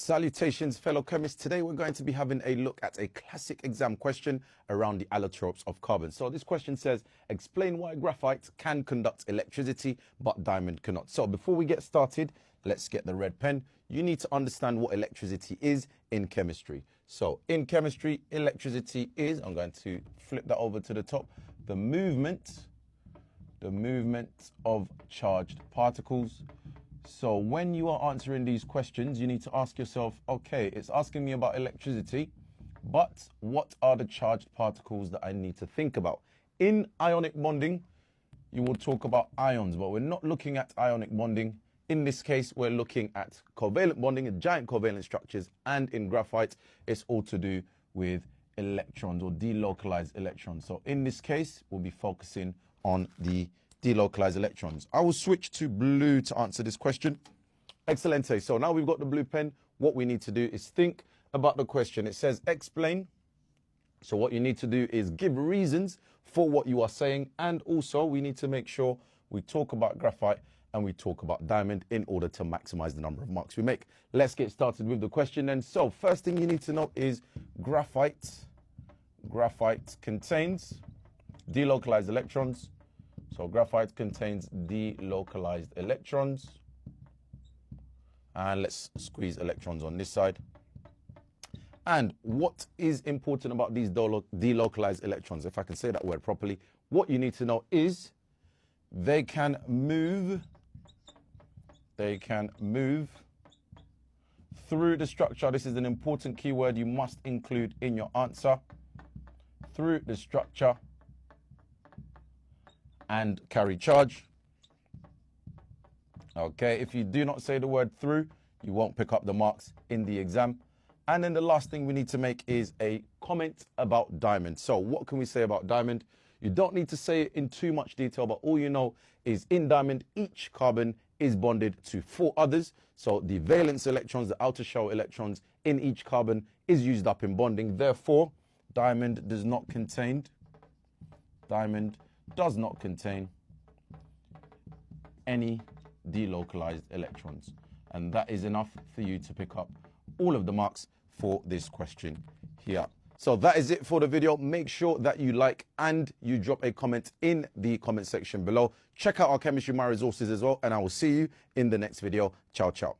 Salutations, fellow chemists. Today we're going to be having a look at a classic exam question around the allotropes of carbon. So this question says, explain why graphite can conduct electricity but diamond cannot. So before we get started, let's get the red pen. You need to understand what electricity is in chemistry. So in chemistry, electricity is, I'm going to flip that over to the top, the movement of charged particles. So when you are answering these questions, you need to ask yourself, okay, it's asking me about electricity, but what are the charged particles that I need to think about? In ionic bonding, you will talk about ions, but we're not looking at ionic bonding. In this case, we're looking at covalent bonding and giant covalent structures. And in graphite, it's all to do with electrons or delocalized electrons. So in this case, we'll be focusing on the delocalized electrons. I will switch to blue to answer this question. Excelente. So now we've got the blue pen. What we need to do is think about the question. It says explain. So what you need to do is give reasons for what you are saying. And also we need to make sure we talk about graphite and we talk about diamond in order to maximize the number of marks we make. Let's get started with the question then. So first thing you need to know is graphite. Graphite contains delocalized electrons. So graphite contains delocalized electrons. And let's squeeze electrons on this side. And what is important about these delocalized electrons, if I can say that word properly, what you need to know is they can move through the structure. This is an important keyword you must include in your answer. Through the structure and carry charge. Okay, if you do not say the word through, you won't pick up the marks in the exam. And then the last thing we need to make is a comment about diamond. So what can we say about diamond? You don't need to say it in too much detail, but all you know is in diamond, each carbon is bonded to 4 others. So the valence electrons, the outer shell electrons in each carbon is used up in bonding. Therefore, diamond does not contain any delocalized electrons. And that is enough for you to pick up all of the marks for this question here. So that is it for the video. Make sure that you like and you drop a comment in the comment section below. Check out our chemistry, my resources as well, and I will see you in the next video. Ciao, ciao.